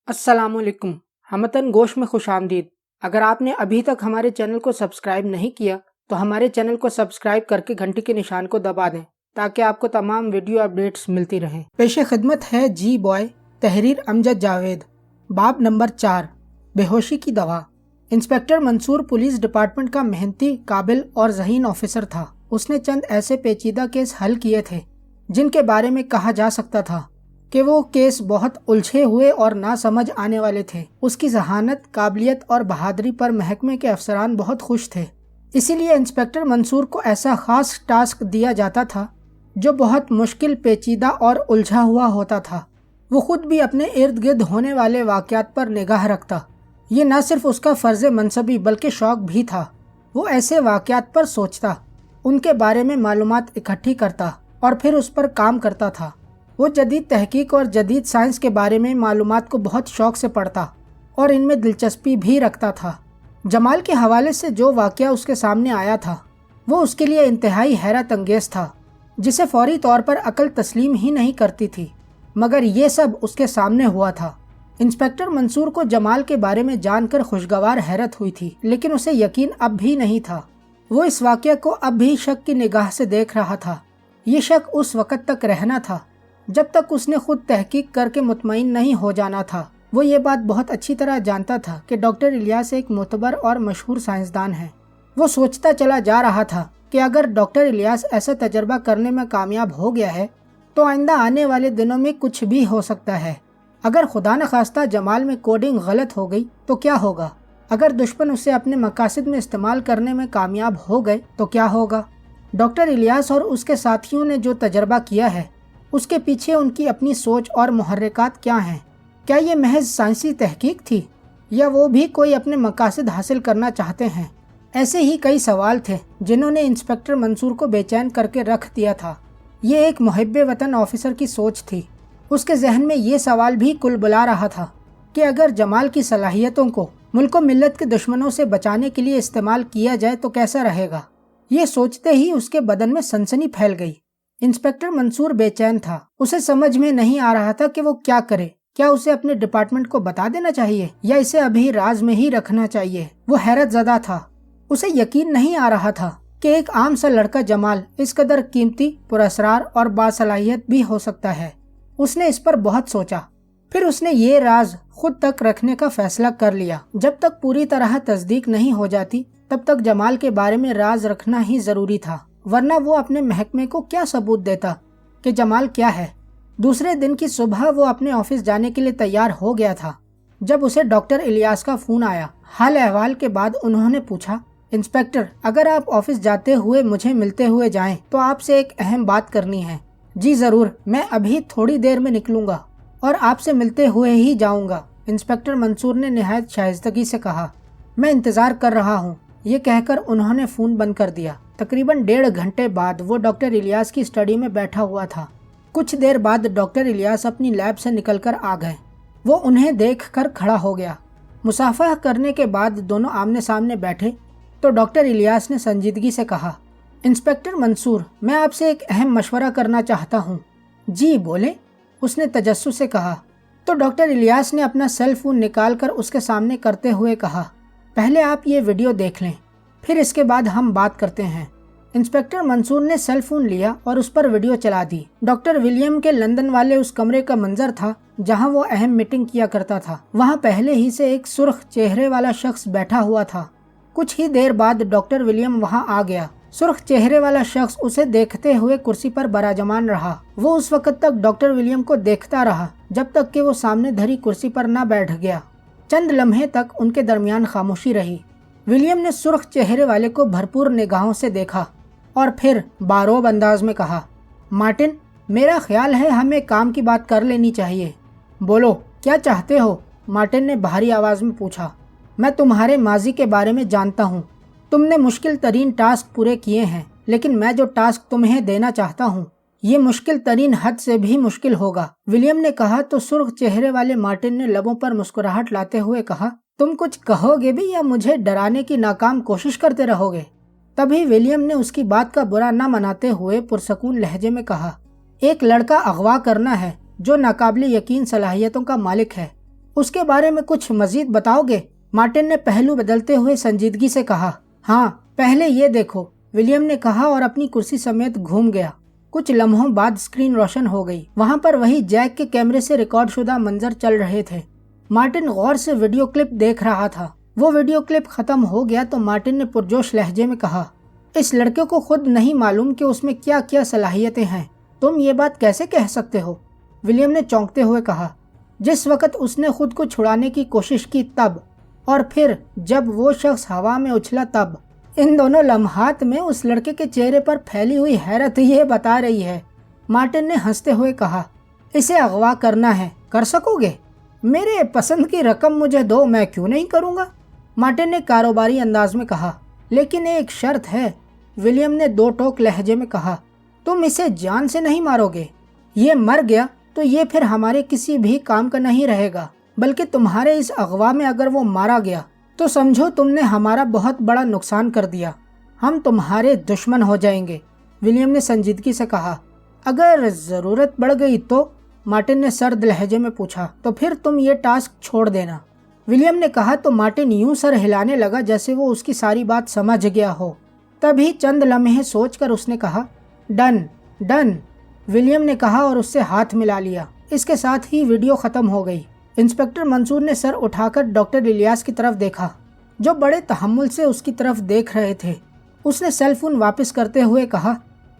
अस्सलाम वालेकुम। हमतन गोश में खुश आमदीद। अगर आपने अभी तक हमारे चैनल को सब्सक्राइब नहीं किया तो हमारे चैनल को सब्सक्राइब करके घंटी के निशान को दबा दें ताकि आपको तमाम वीडियो अपडेट्स मिलती रहें। पेश खिदमत है जी बॉय, तहरीर अमजद जावेद। बाब नंबर 4, बेहोशी की दवा। इंस्पेक्टर मंसूर पुलिस डिपार्टमेंट का मेहनती, काबिल और ज़हीन ऑफिसर था। उसने चंद ऐसे पेचीदा केस हल किए थे जिनके बारे में कहा जा सकता था कि वो केस बहुत उलझे हुए और ना समझ आने वाले थे। उसकी जहानत, काबिलियत और बहादुरी पर महकमे के अफसरान बहुत खुश थे। इसीलिए इंस्पेक्टर मंसूर को ऐसा खास टास्क दिया जाता था जो बहुत मुश्किल, पेचीदा और उलझा हुआ होता था। वो खुद भी अपने इर्द गिर्द होने वाले वाक़यात पर निगाह रखता। ये न सिर्फ उसका फ़र्ज़ मनसबी बल्कि शौक़ भी था। वो ऐसे वाक़यात पर सोचता, उनके बारे में मालूमात इकट्ठी करता और फिर उस पर काम करता था। वो जदीद तहकीक और जदीद साइंस के बारे में मालूमात को बहुत शौक़ से पढ़ता और इनमें दिलचस्पी भी रखता था। जमाल के हवाले से जो वाक़या उसके सामने आया था वो उसके लिए इंतहाई हैरत अंगेज़ था, जिसे फौरी तौर पर अकल तस्लीम ही नहीं करती थी। मगर ये सब उसके सामने हुआ था। इंस्पेक्टर मंसूर को जमाल के बारे में जानकर खुशगवार हैरत हुई थी, लेकिन उसे यकीन अब भी नहीं था। वो इस वाक़या को अब भी शक की निगाह से देख रहा था। ये शक उस वक़्त तक रहना था जब तक उसने खुद तहकीक करके मुतमईन नहीं हो जाना था। वो ये बात बहुत अच्छी तरह जानता था कि डॉक्टर इलियास एक मोतबर और मशहूर साइंसदान है। वो सोचता चला जा रहा था कि अगर डॉक्टर इलियास ऐसा तजर्बा करने में कामयाब हो गया है तो आइंदा आने वाले दिनों में कुछ भी हो सकता है। अगर खुदा न खास्ता जमाल में कोडिंग गलत हो गई तो क्या होगा? अगर दुश्मन उसे अपने मकासद में इस्तेमाल करने में कामयाब हो गए तो क्या होगा? डॉक्टर इलियास और उसके साथियों ने जो तजर्बा किया है उसके पीछे उनकी अपनी सोच और मुहर्रिकात क्या हैं? क्या ये महज साइंसी तहकीक थी या वो भी कोई अपने मकासद हासिल करना चाहते हैं? ऐसे ही कई सवाल थे जिन्होंने इंस्पेक्टर मंसूर को बेचैन करके रख दिया था। ये एक मुहिब्बे वतन ऑफिसर की सोच थी। उसके जहन में ये सवाल भी कुलबुला रहा था कि अगर जमाल की सलाहियतों को मुल्क व मिल्लत के दुश्मनों से बचाने के लिए इस्तेमाल किया जाए तो कैसा रहेगा? ये सोचते ही उसके बदन में सनसनी फैल गई। इंस्पेक्टर मंसूर बेचैन था। उसे समझ में नहीं आ रहा था कि वो क्या करे। क्या उसे अपने डिपार्टमेंट को बता देना चाहिए या इसे अभी राज में ही रखना चाहिए? वो हैरत ज़दा था। उसे यकीन नहीं आ रहा था कि एक आम सा लड़का जमाल इस कदर कीमती, पुरअसरार और बासलाहियत भी हो सकता है। उसने इस पर बहुत सोचा। फिर उसने ये राज खुद तक रखने का फैसला कर लिया। जब तक पूरी तरह तस्दीक नहीं हो जाती तब तक जमाल के बारे में राज रखना ही ज़रूरी था, वरना वो अपने महकमे को क्या सबूत देता कि जमाल क्या है। दूसरे दिन की सुबह वो अपने ऑफिस जाने के लिए तैयार हो गया था जब उसे डॉक्टर इलियास का फ़ोन आया। हाल अहवाल के बाद उन्होंने पूछा, इंस्पेक्टर, अगर आप ऑफिस जाते हुए मुझे मिलते हुए जाएं तो आपसे एक अहम बात करनी है। जी ज़रूर, मैं अभी थोड़ी देर में निकलूँगा और आपसे मिलते हुए ही जाऊँगा, इंस्पेक्टर मंसूर ने निहायत शाइस्तगी से कहा। मैं इंतज़ार कर रहा हूँ। ये कहकर उन्होंने फ़ोन बंद कर दिया। तकरीबन 1.5 घंटे बाद वो डॉक्टर इलियास की स्टडी में बैठा हुआ था। कुछ देर बाद डॉक्टर इलियास अपनी लैब से निकलकर आ गए। वो उन्हें देखकर खड़ा हो गया। मुसाफा करने के बाद दोनों आमने सामने बैठे तो डॉक्टर इलियास ने संजीदगी से कहा, इंस्पेक्टर मंसूर, मैं आपसे एक अहम मशवरा करना चाहता हूँ। जी बोले, उसने तजस्सुस से कहा। तो डॉक्टर इलियास ने अपना सेल फ़ोन निकाल कर उसके सामने करते हुए कहा, पहले आप ये वीडियो देख लें, फिर इसके बाद हम बात करते हैं। इंस्पेक्टर मंसूर ने सेल फोन लिया और उस पर वीडियो चला दी। डॉक्टर विलियम के लंदन वाले उस कमरे का मंजर था जहां वो अहम मीटिंग किया करता था। वहां पहले ही से एक सुर्ख चेहरे वाला शख्स बैठा हुआ था। कुछ ही देर बाद डॉक्टर विलियम वहां आ गया। सुर्ख चेहरे वाला शख्स उसे देखते हुए कुर्सी पर बराजमान रहा। वो उस वक्त तक डॉक्टर विलियम को देखता रहा जब तक कि वो सामने धरी कुर्सी पर न बैठ गया। चंद लम्हे तक उनके दरमियान खामोशी रही। विलियम ने सुर्ख चेहरे वाले को भरपूर निगाहों से देखा और फिर बारोब अंदाज में कहा, मार्टिन, मेरा ख्याल है हमें काम की बात कर लेनी चाहिए। बोलो, क्या चाहते हो? मार्टिन ने भारी आवाज़ में पूछा। मैं तुम्हारे माजी के बारे में जानता हूँ। तुमने मुश्किल तरीन टास्क पूरे किए हैं, लेकिन मैं जो टास्क तुम्हें देना चाहता हूँ ये मुश्किल तरीन हद से भी मुश्किल होगा। विलियम ने कहा तो सुर्ख चेहरे वाले मार्टिन ने लबों पर मुस्कुराहट लाते हुए कहा, तुम कुछ कहोगे भी या मुझे डराने की नाकाम कोशिश करते रहोगे? तभी विलियम ने उसकी बात का बुरा न मनाते हुए पुरसकून लहजे में कहा, एक लड़का अगवा करना है जो नाकाबिले यकीन सलाहियतों का मालिक है। उसके बारे में कुछ मजीद बताओगे? मार्टिन ने पहलू बदलते हुए संजीदगी से कहा। हाँ, पहले ये देखो, विलियम ने कहा और अपनी कुर्सी समेत घूम गया। कुछ लम्हों बाद स्क्रीन रोशन हो गई। वहाँ पर वही जैक के कैमरे से रिकॉर्ड शुदा मंजर चल रहे थे। मार्टिन गौर से वीडियो क्लिप देख रहा था। वो वीडियो क्लिप खत्म हो गया तो मार्टिन ने पुरजोश लहजे में कहा, इस लड़के को खुद नहीं मालूम कि उसमें क्या क्या सलाहियतें हैं। तुम ये बात कैसे कह सकते हो? विलियम ने चौंकते हुए कहा। जिस वक्त उसने खुद को छुड़ाने की कोशिश की तब, और फिर जब वो शख्स हवा में उछला तब। इन दोनों लम्हात में उस लड़के के चेहरे पर फैली हुई हैरत ये बता रही है। मार्टिन ने हंसते हुए कहा, इसे अगवा करना है, कर सकोगे? मेरे पसंद की रकम मुझे दो, मैं क्यों नहीं करूँगा? मार्टिन ने कारोबारी अंदाज में कहा। लेकिन एक शर्त है, विलियम ने दो टोक लहजे में कहा। तुम इसे जान से नहीं मारोगे। ये मर गया तो ये फिर हमारे किसी भी काम का नहीं रहेगा, बल्कि तुम्हारे इस अगवा में अगर वो मारा गया तो समझो तुमने हमारा बहुत बड़ा नुकसान कर दिया। हम तुम्हारे दुश्मन हो जाएंगे। विलियम ने संजीदगी से कहा। अगर ज़रूरत बढ़ गई तो? मार्टिन ने सर्द लहजे में पूछा। तो फिर तुम ये टास्क छोड़ देना, विलियम ने कहा तो मार्टिन यूं सर हिलाने लगा जैसे वो उसकी सारी बात समझ गया हो। तभी चंद लम्हे सोचकर उसने कहा, डन डन। विलियम ने कहा और उससे हाथ मिला लिया। इसके साथ ही वीडियो ख़त्म हो गई। इंस्पेक्टर मंसूर ने सर उठाकर डॉक्टर इलियास की तरफ देखा, जो बड़े तहम्मुल से उसकी तरफ देख रहे थे। उसने सेल फोन वापस करते हुए कहा,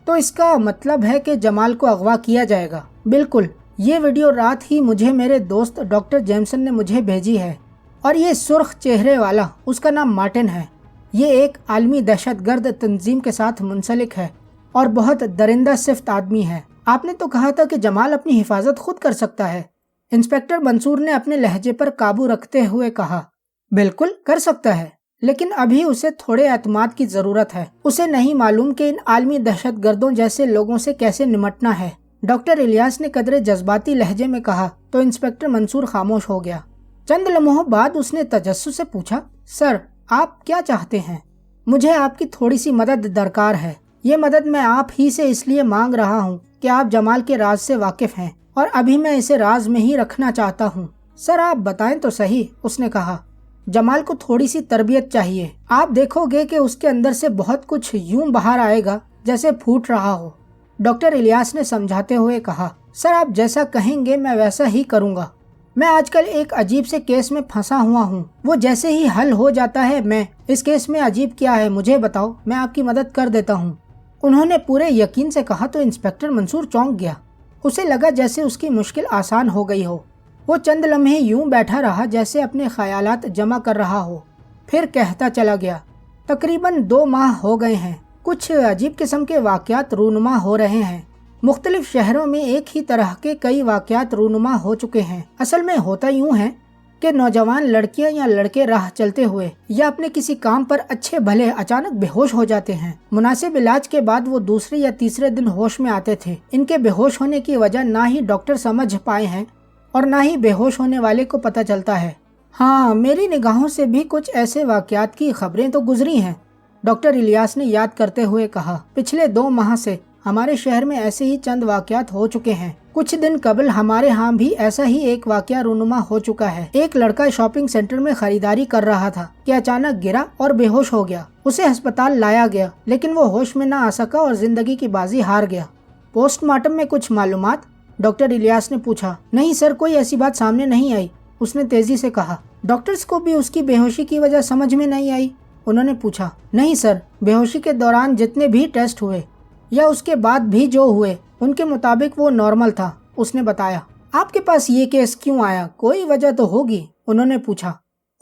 तो इसका मतलब है कि जमाल को अगवा किया जाएगा? बिल्कुल। ये वीडियो रात ही मुझे मेरे दोस्त डॉक्टर जेमसन ने मुझे भेजी है, और ये सुर्ख चेहरे वाला, उसका नाम मार्टिन है। ये एक आलमी दहशतगर्द तंजीम के साथ मुंसलिक है और बहुत दरिंदा सिफ्त आदमी है। आपने तो कहा था कि जमाल अपनी हिफाजत खुद कर सकता है। इंस्पेक्टर मंसूर ने अपने लहजे पर काबू रखते हुए कहा, बिल्कुल कर सकता है, लेकिन अभी उसे थोड़े एतमाद की ज़रूरत है। उसे नहीं मालूम कि इन आलमी दहशतगर्दों जैसे लोगों से कैसे निमटना है। डॉक्टर इलियास ने कदरे जज्बाती लहजे में कहा तो इंस्पेक्टर मंसूर खामोश हो गया। चंद लम्हों बाद उसने तजस्सुस से पूछा, सर आप क्या चाहते हैं? मुझे आपकी थोड़ी सी मदद दरकार है। ये मदद मैं आप ही से इसलिए मांग रहा हूँ कि आप जमाल के राज से वाकिफ हैं और अभी मैं इसे राज में ही रखना चाहता हूँ। सर आप बताएं तो सही, उसने कहा। जमाल को थोड़ी सी तरबियत चाहिए। आप देखोगे कि उसके अंदर से बहुत कुछ यूं बाहर आएगा जैसे फूट रहा हो। डॉक्टर इलियास ने समझाते हुए कहा, सर आप जैसा कहेंगे मैं वैसा ही करूँगा। मैं आजकल एक अजीब से केस में फंसा हुआ हूँ। वो जैसे ही हल हो जाता है, मैं इस केस में अजीब क्या है मुझे बताओ, मैं आपकी मदद कर देता हूँ। उन्होंने पूरे यकीन से कहा तो इंस्पेक्टर मंसूर चौंक गया। उसे लगा जैसे उसकी मुश्किल आसान हो गई हो। वो चंद लम्हे यूं बैठा रहा जैसे अपने ख्यालात जमा कर रहा हो, फिर कहता चला गया, तकरीबन 2 माह हो गए हैं। कुछ अजीब किस्म के वाक़यात रूनुमा हो रहे हैं। मुख्तलिफ शहरों में एक ही तरह के कई वाक़यात रूनुमा हो चुके हैं। असल में होता यूं है कि नौजवान लड़कियां या लड़के राह चलते हुए या अपने किसी काम पर अच्छे भले अचानक बेहोश हो जाते हैं। मुनासिब इलाज के बाद वो दूसरे या तीसरे दिन होश में आते थे। इनके बेहोश होने की वजह ना ही डॉक्टर समझ पाए हैं और ना ही बेहोश होने वाले को पता चलता है। हाँ, मेरी निगाहों से भी कुछ ऐसे वाक़यात की खबरें तो गुजरी हैं, डॉक्टर इलियास ने याद करते हुए कहा। पिछले 2 माह से हमारे शहर में ऐसे ही चंद वाक़यात हो चुके हैं। कुछ दिन कबल हमारे यहाँ भी ऐसा ही एक वाक़या रूनुमा हो चुका है। एक लड़का शॉपिंग सेंटर में खरीदारी कर रहा था कि अचानक गिरा और बेहोश हो गया। उसे अस्पताल लाया गया, लेकिन वो होश में न आ सका और जिंदगी की बाजी हार गया। पोस्टमार्टम में कुछ मालूमात? डॉक्टर इलियास ने पूछा। नहीं सर, कोई ऐसी बात सामने नहीं आई, उसने तेजी से कहा। डॉक्टर्स को भी उसकी बेहोशी की वजह समझ में नहीं आई? उन्होंने पूछा। नहीं सर, बेहोशी के दौरान जितने भी टेस्ट हुए या उसके बाद भी जो हुए, उनके मुताबिक वो नॉर्मल था, उसने बताया। आपके पास ये केस क्यों आया? कोई वजह तो होगी, उन्होंने पूछा।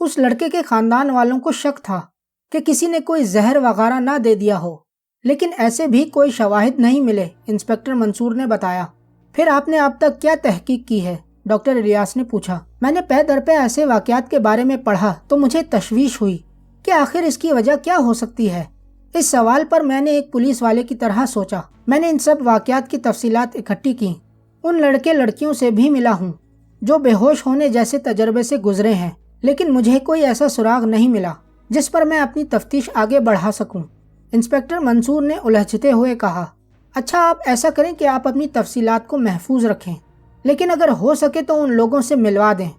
उस लड़के के खानदान वालों को शक था कि किसी ने कोई जहर वगैरह ना दे दिया हो, लेकिन ऐसे भी कोई शवाहिद नहीं मिले, इंस्पेक्टर मंसूर ने बताया। फिर आपने अब तक क्या तहकीक की है? डॉक्टर इलियास ने पूछा। मैंने पै दर पे ऐसे वाक़यात के बारे में पढ़ा तो मुझे तशवीश हुई कि आखिर इसकी वजह क्या हो सकती है। इस सवाल पर मैंने एक पुलिस वाले की तरह सोचा। मैंने इन सब वाक़यात की तफसीलात इकट्ठी की, उन लड़के लड़कियों से भी मिला हूँ जो बेहोश होने जैसे तजर्बे से गुजरे हैं, लेकिन मुझे कोई ऐसा सुराग नहीं मिला जिस पर मैं अपनी तफ्तीश आगे बढ़ा सकूं। इंस्पेक्टर मंसूर ने उलझते हुए कहा। अच्छा, आप ऐसा करें कि आप अपनी तफसीलात को महफूज रखें, लेकिन अगर हो सके तो उन लोगों से मिलवा दें।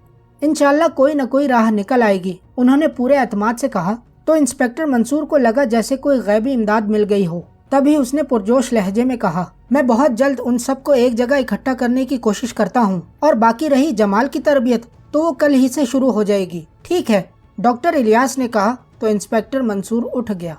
انشاءاللہ کوئی نہ کوئی راہ نکل آئے گی، انہوں نے پورے اعتماد سے کہا۔ تو انسپکٹر منصور کو لگا جیسے کوئی غیبی امداد مل گئی ہو، تبھی اس نے پرجوش لہجے میں کہا، میں بہت جلد ان سب کو ایک جگہ اکٹھا کرنے کی کوشش کرتا ہوں، اور باقی رہی جمال کی تربیت تو وہ کل ہی سے شروع ہو جائے گی۔ ٹھیک ہے، ڈاکٹر الیاس نے کہا۔ تو انسپکٹر منصور اٹھ گیا۔